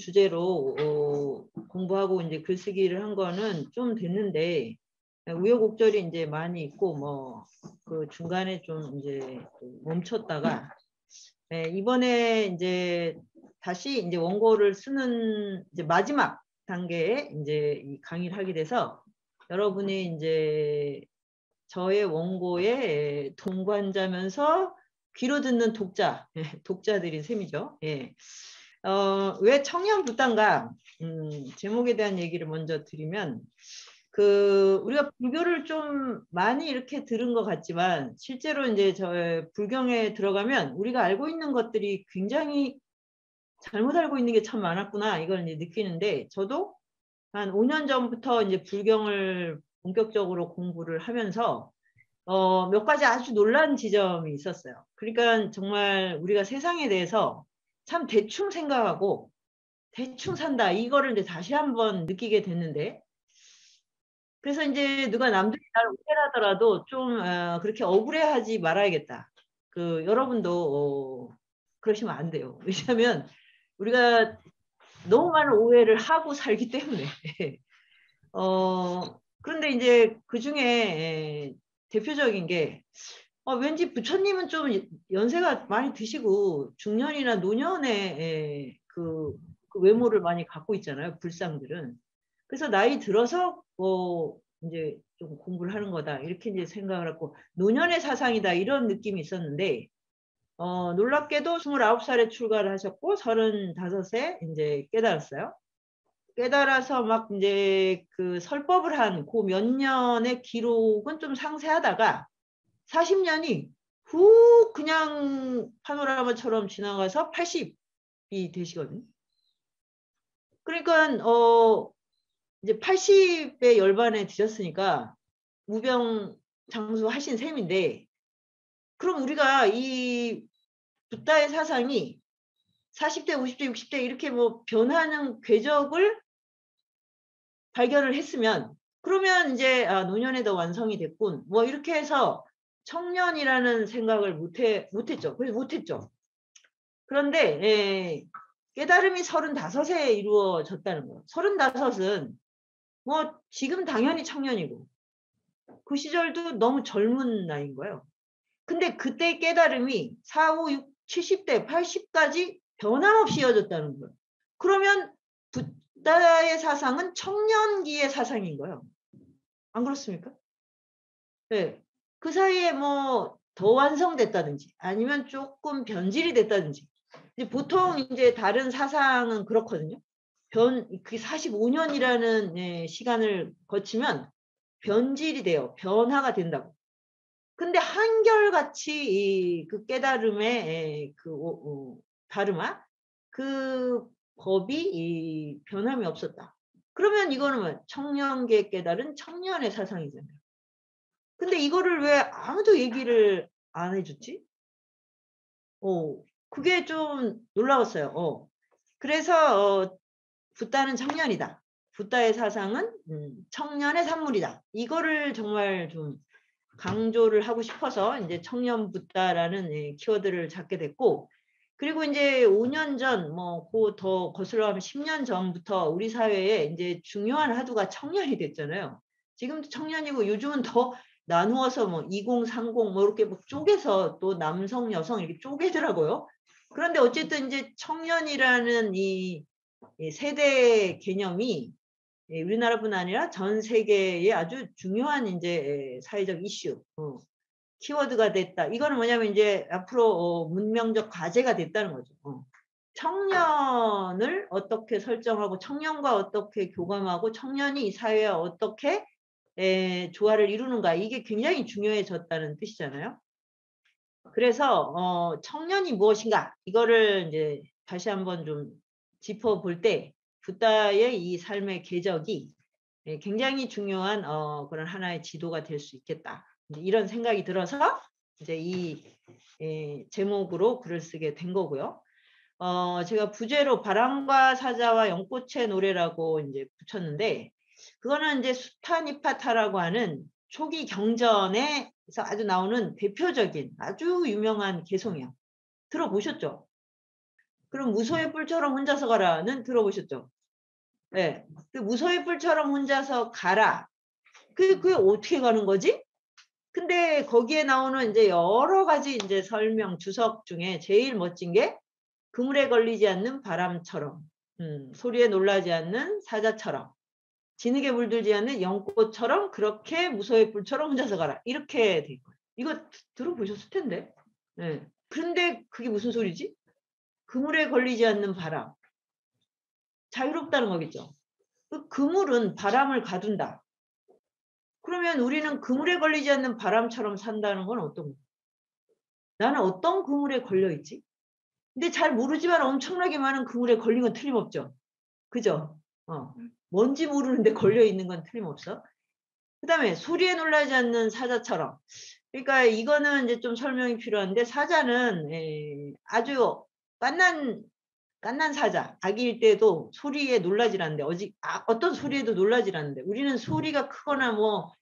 주제로 공부하고 이제 글쓰기를 한 거는 좀 됐는데 우여곡절이 이제 많이 있고 뭐 그 중간에 좀 이제 멈췄다가 이번에 이제 다시 이제 원고를 쓰는 이제 마지막 단계에 이제 이 강의를 하게 돼서 여러분이 이제 저의 원고의 동반자면서 귀로 듣는 독자, 독자들인 셈이죠. 예. 왜 청년 부담가 제목에 대한 얘기를 먼저 드리면 우리가 불교를 좀 많이 이렇게 들은 것 같지만 실제로 이제 저 불경에 들어가면 우리가 알고 있는 것들이 굉장히 잘못 알고 있는 게 참 많았구나 이걸 이제 느끼는데 저도 한 5년 전부터 이제 불경을 본격적으로 공부를 하면서 몇 가지 아주 놀란 지점이 있었어요. 그러니까 정말 우리가 세상에 대해서 참 대충 생각하고 대충 산다 이거를 이제 다시 한번 느끼게 됐는데 그래서 이제 누가 남들이 날 오해하더라도 좀 그렇게 억울해하지 말아야겠다. 여러분도 그러시면 안 돼요. 왜냐하면 우리가 너무 많은 오해를 하고 살기 때문에 그런데 이제 그 중에 대표적인 게 왠지 부처님은 좀 연세가 많이 드시고 중년이나 노년의 그 외모를 많이 갖고 있잖아요. 불상들은. 그래서 나이 들어서 이제 좀 공부를 하는 거다 이렇게 이제 생각을 하고 노년의 사상이다 이런 느낌이 있었는데 놀랍게도 29살에 출가를 하셨고 35세 이제 깨달았어요. 깨달아서 막 이제 그 설법을 한 그 몇 년의 기록은 좀 상세하다가 40년이 훅 그냥 파노라마처럼 지나가서 80이 되시거든요. 그러니까 이제 80에 열반에 드셨으니까 무병장수 하신 셈인데 그럼 우리가 이 붓다의 사상이 40대, 50대, 60대 이렇게 뭐 변하는 궤적을 발견을 했으면 그러면 이제 노년에도 완성이 됐군. 뭐 이렇게 해서 청년이라는 생각을 못했죠. 그래서 못했죠. 그런데 깨달음이 35에 이루어졌다는 거예요. 35은 뭐 지금 당연히 청년이고 그 시절도 너무 젊은 나이인 거예요. 근데 그때 깨달음이 4, 5, 6, 70대, 80까지 변함없이 이어졌다는 거예요. 그러면 붓다의 사상은 청년기의 사상인 거예요. 안 그렇습니까? 네. 그 사이에 뭐 더 완성됐다든지 아니면 조금 변질이 됐다든지 이제 보통 이제 다른 사상은 그렇거든요. 그 45년이라는 시간을 거치면 변질이 돼요. 변화가 된다고. 근데 한결같이 그 깨달음의 다르마 그 법이 변함이 없었다. 그러면 이거는 뭐 청년기에 깨달은 청년의 사상이잖아요. 근데 이거를 왜 아무도 얘기를 안 해줬지? 그게 좀 놀라웠어요. 그래서 붓다는 청년이다. 붓다의 사상은 청년의 산물이다. 이거를 정말 좀 강조를 하고 싶어서 이제 청년 붓다라는 키워드를 잡게 됐고 그리고 이제 5년 전, 더 거슬러 가면 10년 전부터 우리 사회에 이제 중요한 하두가 청년이 됐잖아요. 지금도 청년이고 요즘은 더 나누어서 20, 30 이렇게 쪼개서 또 남성, 여성 이렇게 쪼개더라고요. 그런데 어쨌든 이제 청년이라는 이 세대 개념이 우리나라뿐 아니라 전 세계의 아주 중요한 이제 사회적 이슈, 키워드가 됐다. 이거는 뭐냐면 이제 앞으로 문명적 과제가 됐다는 거죠. 청년을 어떻게 설정하고 청년과 어떻게 교감하고 청년이 이 사회와 어떻게 조화를 이루는가 이게 굉장히 중요해졌다는 뜻이잖아요. 그래서 청년이 무엇인가 이거를 이제 다시 한번 좀 짚어볼 때 붓다의 이 삶의 궤적이 굉장히 중요한 그런 하나의 지도가 될 수 있겠다. 이런 생각이 들어서 이제 이 제목으로 글을 쓰게 된 거고요. 제가 부제로 바람과 사자와 연꽃의 노래라고 이제 붙였는데 그거는 이제 수타니파타라고 하는 초기 경전에서 아주 나오는 대표적인 아주 유명한 개송이요. 들어보셨죠? 그럼 무소의 뿔처럼 혼자서 가라는 들어보셨죠? 네. 그 무소의 뿔처럼 혼자서 가라. 그게 어떻게 가는 거지? 근데 거기에 나오는 이제 여러 가지 이제 설명 주석 중에 제일 멋진 게 그물에 걸리지 않는 바람처럼, 소리에 놀라지 않는 사자처럼, 진흙에 물들지 않는 연꽃처럼 그렇게 무소의 뿔처럼 혼자서 가라. 이렇게 돼 있고요. 이거 들어보셨을 텐데. 네. 그런데 그게 무슨 소리지? 그물에 걸리지 않는 바람. 자유롭다는 거겠죠. 그 그물은 바람을 가둔다. 그러면 우리는 그물에 걸리지 않는 바람처럼 산다는 건 어떤 거야? 나는 어떤 그물에 걸려 있지? 근데 잘 모르지만 엄청나게 많은 그물에 걸린 건 틀림없죠. 그죠? 뭔지 모르는데 걸려 있는 건 틀림없어. 그 다음에 소리에 놀라지 않는 사자처럼. 그러니까 이거는 이제 좀 설명이 필요한데, 사자는 아주 깐난 사자, 아기일 때도 소리에 놀라질 않는데, 어떤 소리에도 놀라질 않는데, 우리는 소리가 크거나 뭐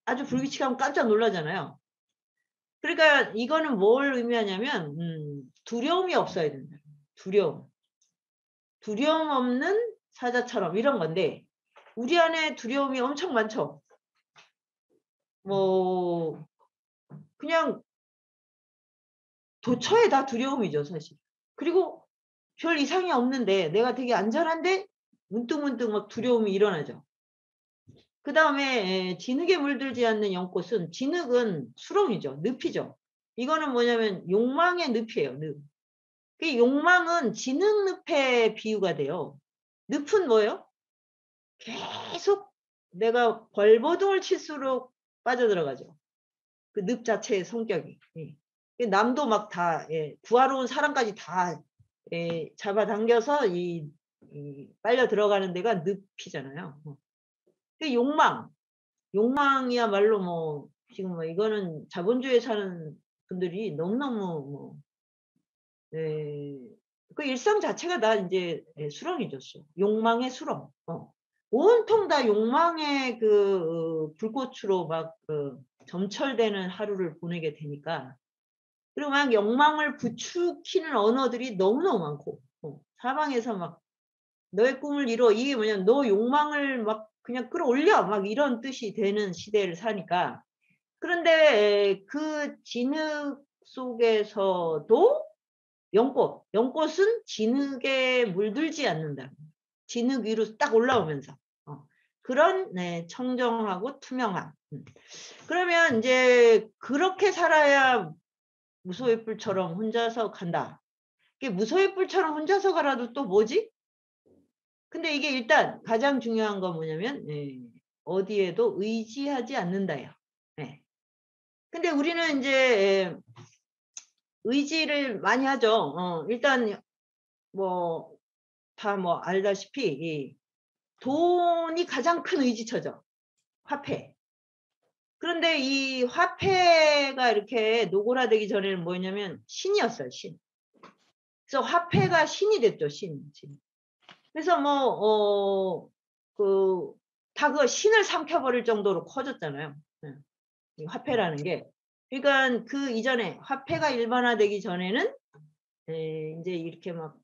아주 불규칙하면 깜짝 놀라잖아요. 그러니까 이거는 뭘 의미하냐면 두려움이 없어야 된다. 두려움 없는 사자처럼 이런 건데, 우리 안에 두려움이 엄청 많죠. 뭐 그냥 도처에 다 두려움이죠, 사실. 그리고 별 이상이 없는데 내가 되게 안전한데 문득문득 막 두려움이 일어나죠. 그 다음에 진흙에 물들지 않는 연꽃은, 진흙은 수렁이죠. 늪이죠. 이거는 뭐냐면 욕망의 늪이에요. 늪. 그 욕망은 진흙 늪에 비유가 돼요. 늪은 뭐예요? 계속 내가 벌버둥을 칠수록 빠져들어가죠. 그 늪 자체의 성격이. 남도 막 다 구하러 온 사람까지 다 잡아당겨서 빨려 들어가는 데가 늪이잖아요. 그 욕망이야말로 뭐 지금 뭐 이거는 자본주의에 사는 분들이 너무너무 뭐 그 일상 자체가 다 이제 수렁이죠. 욕망의 수렁. 온통 다 욕망의 그 불꽃으로 막 점철되는 하루를 보내게 되니까, 그리고 막 욕망을 부추기는 언어들이 너무너무 많고, 사방에서 막 너의 꿈을 이뤄, 이게 뭐냐면 너 욕망을 막 그냥 끌어올려, 막 이런 뜻이 되는 시대를 사니까. 그런데 그 진흙 속에서도 연꽃은 진흙에 물들지 않는다. 진흙 위로 딱 올라오면서 그런 청정하고 투명함. 그러면 이제 그렇게 살아야 무소의 뿔처럼 혼자서 간다. 이게 무소의 뿔처럼 혼자서 가라도 또 뭐지? 근데 이게 일단 가장 중요한 건 뭐냐면 어디에도 의지하지 않는다요. 근데 우리는 이제 의지를 많이 하죠. 일단 뭐 다 뭐 알다시피 돈이 가장 큰 의지처죠. 화폐. 그런데 이 화폐가 이렇게 노골화되기 전에는 뭐냐면 신이었어요. 신. 그래서 화폐가 신이 됐죠. 신. 그래서 뭐 다 그 신을 삼켜버릴 정도로 커졌잖아요. 이 화폐라는 게. 그러니까 그 이전에 화폐가 일반화되기 전에는 이제 이렇게 막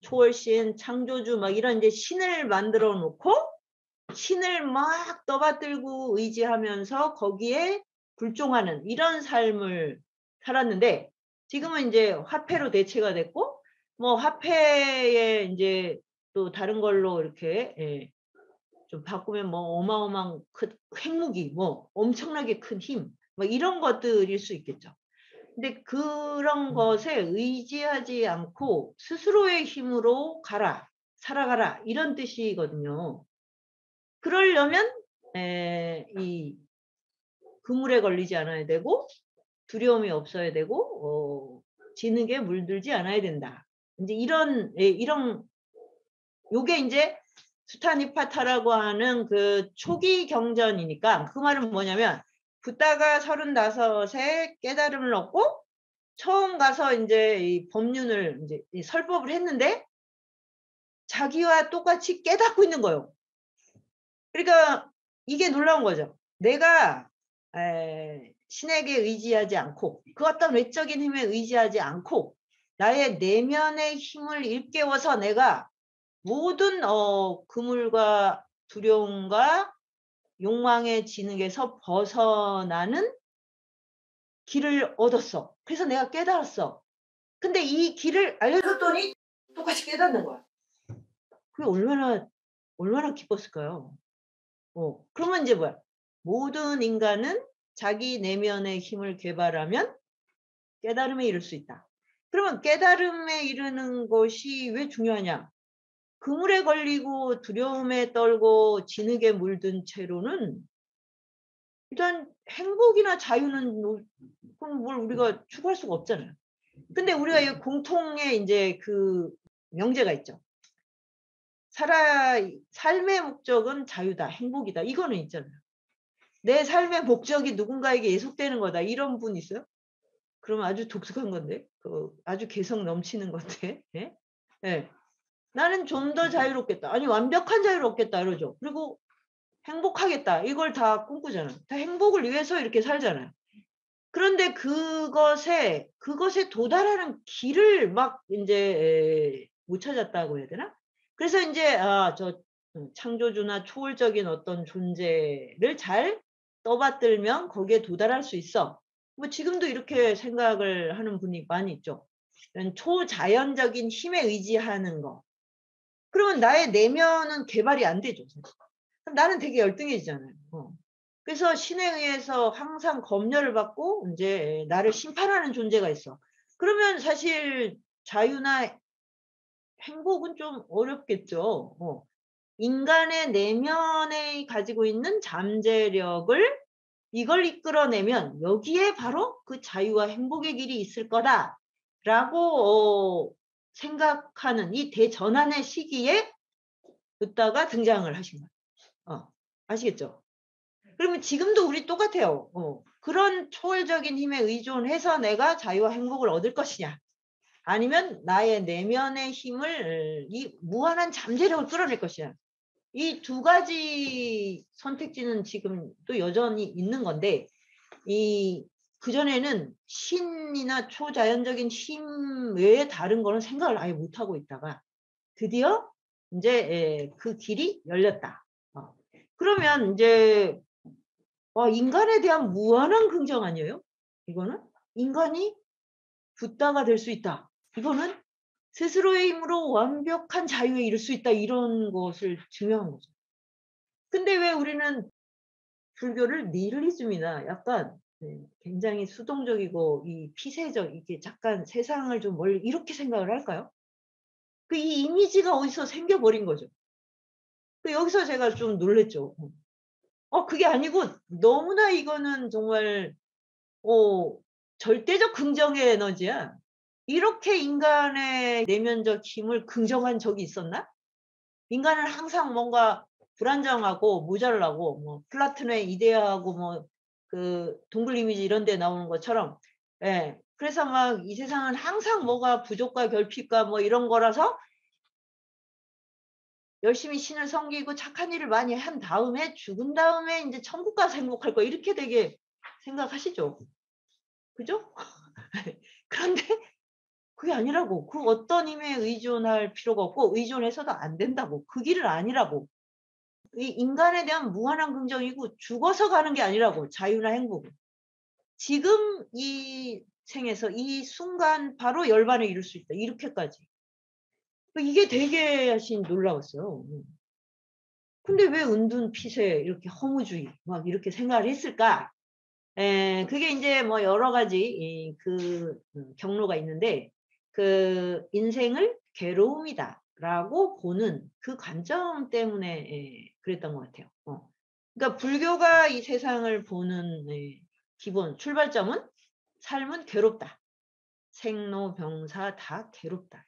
초월신, 창조주 막 이런 이제 신을 만들어 놓고 신을 막 떠받들고 의지하면서 거기에 굴종하는 이런 삶을 살았는데, 지금은 이제 화폐로 대체가 됐고, 뭐 화폐에 이제 또 다른 걸로 이렇게 좀 바꾸면 뭐 어마어마한 큰 핵무기, 뭐 엄청나게 큰 힘, 뭐 이런 것들일 수 있겠죠. 근데 그런 것에 의지하지 않고 스스로의 힘으로 살아가라 이런 뜻이거든요. 그러려면 이 그물에 걸리지 않아야 되고 두려움이 없어야 되고 진흙에 물들지 않아야 된다. 이제 이런 요게 이제 수타니파타라고 하는 그 초기 경전이니까, 그 말은 뭐냐면 붓다가 35에 깨달음을 얻고 처음 가서 이제 이 법륜을 이제 이 설법을 했는데 자기와 똑같이 깨닫고 있는 거예요. 그러니까 이게 놀라운 거죠. 내가 신에게 의지하지 않고 그 어떤 외적인 힘에 의지하지 않고 나의 내면의 힘을 일깨워서 내가 모든 그물과 두려움과 욕망의 진흙에서 벗어나는 길을 얻었어. 그래서 내가 깨달았어. 근데 이 길을 알려줬더니 똑같이 깨닫는 거야. 그게 얼마나 기뻤을까요? 그러면 이제 뭐야? 모든 인간은 자기 내면의 힘을 개발하면 깨달음에 이를 수 있다. 그러면 깨달음에 이르는 것이 왜 중요하냐? 그물에 걸리고 두려움에 떨고 진흙에 물든 채로는 일단 행복이나 자유는 그럼 뭘 우리가 추구할 수가 없잖아요. 근데 우리가 이 공통의 이제 그 명제가 있죠. 삶의 목적은 자유다, 행복이다. 이거는 있잖아요. 내 삶의 목적이 누군가에게 예속되는 거다. 이런 분 있어요? 그러면 아주 독특한 건데, 아주 개성 넘치는 건데, 예? 예. 나는 좀 더 자유롭겠다. 아니 완벽한 자유를 얻겠다 이러죠. 그리고 행복하겠다. 이걸 다 꿈꾸잖아. 다 행복을 위해서 이렇게 살잖아요. 그런데 그것에 도달하는 길을 막 이제 못 찾았다고 해야 되나? 그래서 이제 저 창조주나 초월적인 어떤 존재를 잘 떠받들면 거기에 도달할 수 있어. 뭐 지금도 이렇게 생각을 하는 분이 많이 있죠. 초자연적인 힘에 의지하는 거. 그러면 나의 내면은 개발이 안 되죠. 그럼 나는 되게 열등해지잖아요. 그래서 신에 의해서 항상 검열을 받고 이제 나를 심판하는 존재가 있어. 그러면 사실 자유나 행복은 좀 어렵겠죠. 인간의 내면에 가지고 있는 잠재력을 이걸 이끌어내면 여기에 바로 그 자유와 행복의 길이 있을 거다라고 생각하는 이 대전환의 시기에 붓다가 등장을 하신 거예요. 아시겠죠? 그러면 지금도 우리 똑같아요. 그런 초월적인 힘에 의존해서 내가 자유와 행복을 얻을 것이냐, 아니면 나의 내면의 힘을 이 무한한 잠재력을 끌어낼 것이냐. 이 두 가지 선택지는 지금 또 여전히 있는 건데, 그전에는 신이나 초자연적인 힘 외에 다른 거는 생각을 아예 못하고 있다가 드디어 이제 그 길이 열렸다. 그러면 이제 인간에 대한 무한한 긍정 아니에요? 이거는 인간이 붓다가 될 수 있다. 이거는 스스로의 힘으로 완벽한 자유에 이를 수 있다. 이런 것을 증명한 거죠. 근데 왜 우리는 불교를 니힐리즘이나 약간 굉장히 수동적이고 이 피세적, 이게 잠깐 세상을 좀 멀리 이렇게 생각을 할까요? 이 이미지가 어디서 생겨버린 거죠. 여기서 제가 좀 놀랬죠. 그게 아니고 너무나 이거는 정말 절대적 긍정의 에너지야. 이렇게 인간의 내면적 힘을 긍정한 적이 있었나? 인간은 항상 뭔가 불안정하고 모자라고, 뭐 플라톤의 이데아하고 뭐 그 동굴 이미지 이런 데 나오는 것처럼, 예. 그래서 막 이 세상은 항상 뭐가 부족과 결핍과 뭐 이런 거라서 열심히 신을 섬기고 착한 일을 많이 한 다음에 죽은 다음에 인제 천국 가서 행복할 거야. 이렇게 되게 생각하시죠? 그죠? 그런데 그게 아니라고. 그 어떤 힘에 의존할 필요가 없고 의존해서도 안 된다고. 그 길은 아니라고. 이 인간에 대한 무한한 긍정이고 죽어서 가는 게 아니라고, 자유나 행복은. 지금 이 생에서 이 순간 바로 열반에 이룰 수 있다. 이렇게까지. 이게 되게 놀라웠어요. 근데 왜 은둔 피세 이렇게 허무주의 막 이렇게 생각을 했을까? 그게 인제 뭐 여러 가지 경로가 있는데, 인생을 괴로움이다라고 보는 그 관점 때문에 그랬던 것 같아요. 그러니까 불교가 이 세상을 보는 기본 출발점은 삶은 괴롭다. 생로병사 다 괴롭다.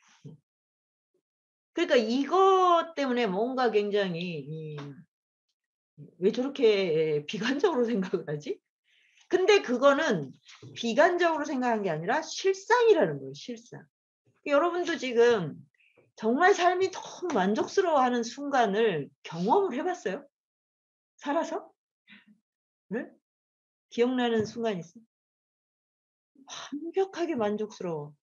그러니까 이것 때문에 뭔가 굉장히 왜 저렇게 비관적으로 생각을 하지? 근데 그거는 비관적으로 생각한 게 아니라 실상이라는 거예요, 실상. 여러분도 지금 정말 삶이 너무 만족스러워하는 순간을 경험을 해 봤어요? 살아서? 네? 기억나는 순간 있어요? 완벽하게 만족스러워.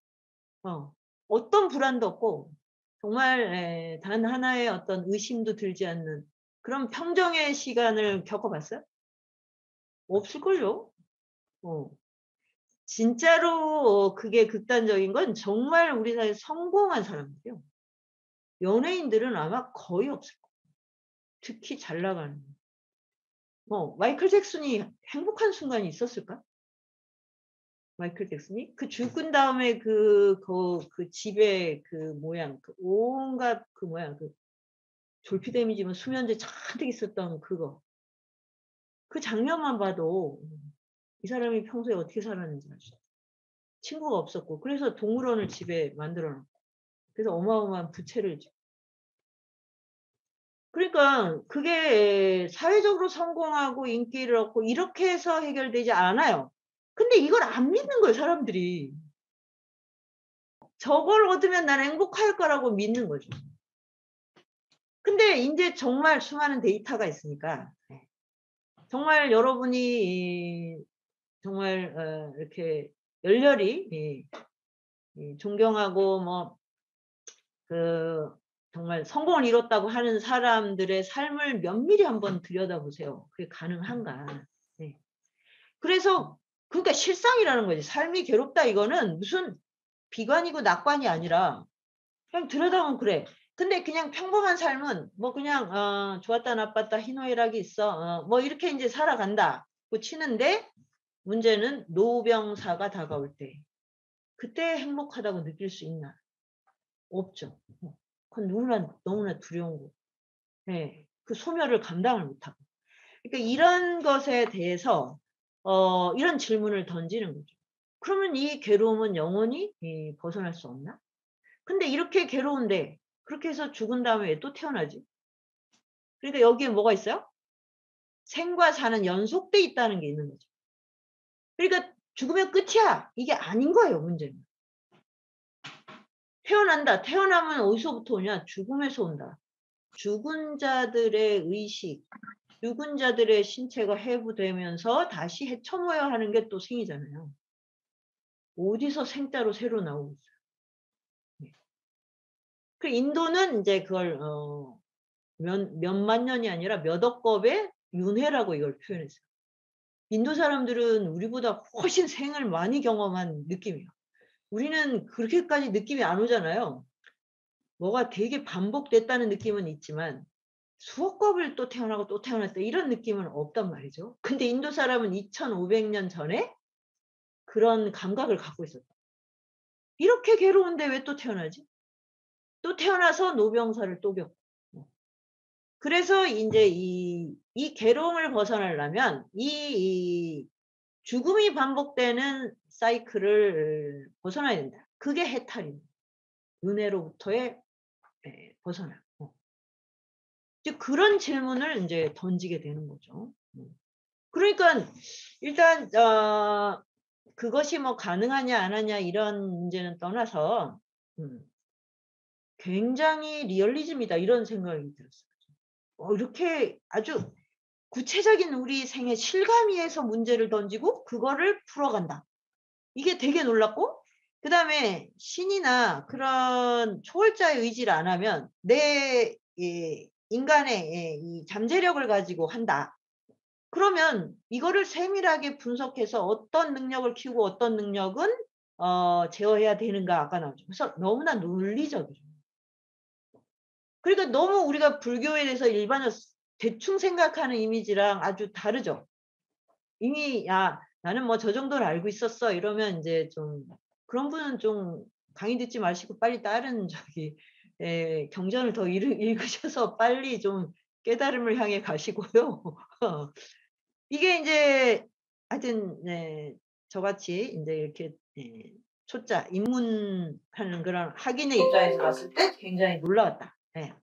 어떤 불안도 없고 정말 단 하나의 어떤 의심도 들지 않는 그런 평정의 시간을 겪어봤어요? 없을걸요? 어. 진짜로 그게 극단적인 건 정말 우리 사회에 성공한 사람들이요. 연예인들은 아마 거의 없을 거예요. 특히 잘 나가는. 마이클 잭슨이 행복한 순간이 있었을까? 마이클 잭슨이? 그 죽은 다음에 그 집에 그 모양, 그 온갖 그 모양, 그 졸피 데미지 뭐 수면제 잔뜩 있었던 그거. 그 장면만 봐도 이 사람이 평소에 어떻게 살았는지 알 수 있어요. 친구가 없었고 그래서 동물원을 집에 만들어 놓고 그래서 어마어마한 부채를 지고. 그러니까 그게 사회적으로 성공하고 인기를 얻고 이렇게 해서 해결되지 않아요. 근데 이걸 안 믿는 거예요, 사람들이. 저걸 얻으면 나는 행복할 거라고 믿는 거죠. 근데 인제 정말 수많은 데이터가 있으니까 정말 여러분이 정말 이렇게 열렬히 존경하고 뭐 정말 성공을 이뤘다고 하는 사람들의 삶을 면밀히 한번 들여다보세요. 그게 가능한가. 네. 그래서 그러니까 실상이라는 거지. 삶이 괴롭다 이거는 무슨 비관이고 낙관이 아니라 그냥 들여다보면 그래. 근데 그냥 평범한 삶은 뭐 그냥 좋았다 나빴다 희노애락이 있어. 뭐 이렇게 인제 살아간다고 치는데 문제는 노병사가 다가올 때 그때 행복하다고 느낄 수 있나? 없죠. 그건 너무나 두려운 거고. 예. 그 소멸을 감당을 못하고. 그러니까 이런 것에 대해서 이런 질문을 던지는 거죠. 그러면 이 괴로움은 영원히 벗어날 수 없나? 근데 이렇게 괴로운데 그렇게 해서 죽은 다음에 왜 또 태어나지? 그러니까 여기에 뭐가 있어요? 생과 사는 연속돼 있다는 게 있는 거죠. 그러니까 죽으면 끝이야. 이게 아닌 거예요, 문제는. 태어난다. 태어나면 어디서부터 오냐? 죽음에서 온다. 죽은 자들의 의식, 죽은 자들의 신체가 해부되면서 다시 해쳐모여야 하는 게 또 생이잖아요. 어디서 생자로 새로 나오고 있어요. 네. 그 인도는 인제 그걸 몇만 년이 아니라 몇 억 겁의 윤회라고 이걸 표현했어요. 인도 사람들은 우리보다 훨씬 생을 많이 경험한 느낌이에요. 우리는 그렇게까지 느낌이 안 오잖아요. 뭐가 되게 반복됐다는 느낌은 있지만 수억 겁을 또 태어나고 또 태어났다 이런 느낌은 없단 말이죠. 근데 인도 사람은 2,500년 전에 그런 감각을 갖고 있었다. 이렇게 괴로운데 왜 또 태어나지? 또 태어나서 노병사를 또 겪고. 그래서 인제 이 괴로움을 벗어나려면 이 죽음이 반복되는 사이클을 벗어나야 된다. 그게 해탈입니다. 은혜로부터의 벗어남. 이제 그런 질문을 인제 던지게 되는 거죠. 그러니깐 일단 그것이 뭐 가능하냐 안 하냐 이런 문제는 떠나서 굉장히 리얼리즘이다 이런 생각이 들었어요. 이렇게 아주 구체적인 우리 생의 실감위에서 문제를 던지고 그거를 풀어간다. 이게 되게 놀랍고 그다음에 신이나 그런 초월자의 의지를 안 하면 내 인간의 이 잠재력을 가지고 한다. 그러면 이거를 세밀하게 분석해서 어떤 능력을 키우고 어떤 능력은 제어해야 되는가 아까 나왔죠. 그래서 너무나 논리적이죠. 그러니까 너무 우리가 불교에 대해서 일반적으로 대충 생각하는 이미지랑 아주 다르죠. 이미 "야 나는 뭐 저 정도는 알고 있었어." 이러면 인제 좀 그런 분은 좀 강의 듣지 마시고 빨리 다른 경전을 더 읽으셔서 빨리 좀 깨달음을 향해 가시고요. 이게 인제 하여튼 저같이 인제 이렇게 초짜 입문하는 그런 학인의 입장에서 봤을 때 굉장히 놀라웠다. 예.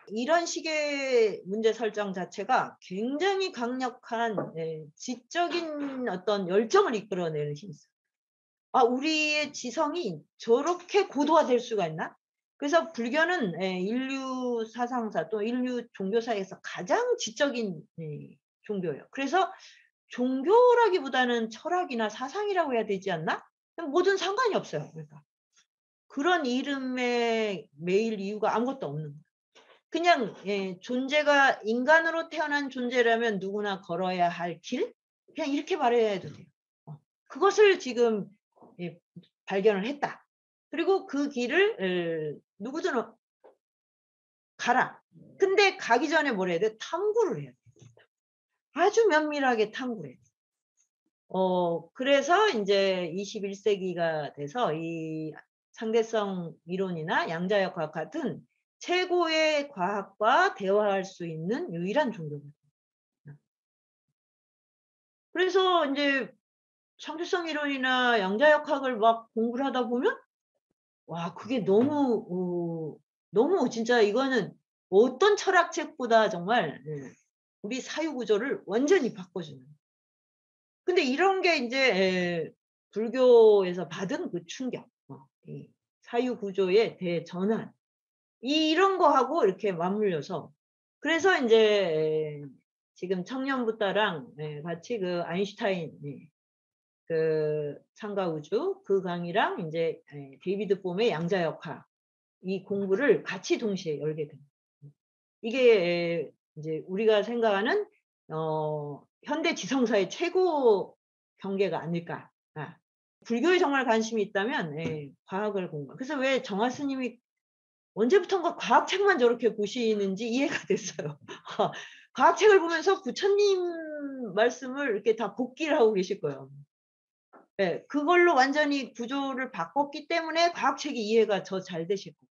이런 식의 문제 설정 자체가 굉장히 강력한 지적인 어떤 열정을 이끌어내는 힘이 있어요. '아 우리의 지성이 저렇게 고도화될 수가 있나?' 그래서 불교는 인류 사상사 또 인류 종교사에서 가장 지적인 종교예요. 그래서 종교라기보다는 철학이나 사상이라고 해야 되지 않나? 뭐든 상관이 없어요 그러니까. 그런 이름에 매일 이유가 아무것도 없는 거예요. 그냥 존재가 인간으로 태어난 존재라면 누구나 걸어야 할 길? 그냥 이렇게 말해도 돼요. 그것을 지금 발견을 했다. 그리고 그 길을 누구든 가라. 근데 가기 전에 뭘 해야 돼? 탐구를 해야 돼. 아주 면밀하게 탐구를 해야 돼. 그래서 이제 21세기가 돼서 이 상대성 이론이나 양자역 과학 같은 최고의 과학과 대화할 수 있는 유일한 종교거든요. 그래서 이제 상대성 이론이나 양자역 과학을 막 공부를 하다 보면 와 그게 너무 진짜 이거는 어떤 철학책보다 정말 우리 사유 구조를 완전히 바꿔주는. 근데 이런 게 인제 불교에서 받은 그 충격, 이 사유 구조의 대전환 이런 거하고 이렇게 맞물려서 그래서 인제 지금 청년부따랑 같이 그 아인슈타인 그 상가 우주 그 강의랑 인제 데이비드 봄의 양자역학 이 공부를 같이 동시에 열게 됩니다. 이게 인제 우리가 생각하는 현대 지성사의 최고 경계가 아닐까. 불교에 정말 관심이 있다면 과학을 공부. 그래서 왜 정화 스님이 언제부턴가 과학책만 저렇게 보시는지 이해가 됐어요. 과학책을 보면서 부처님 말씀을 이렇게 다 복기를 하고 계실 거예요. 그걸로 완전히 구조를 바꿨기 때문에 과학책이 이해가 더 잘 되실 거예요.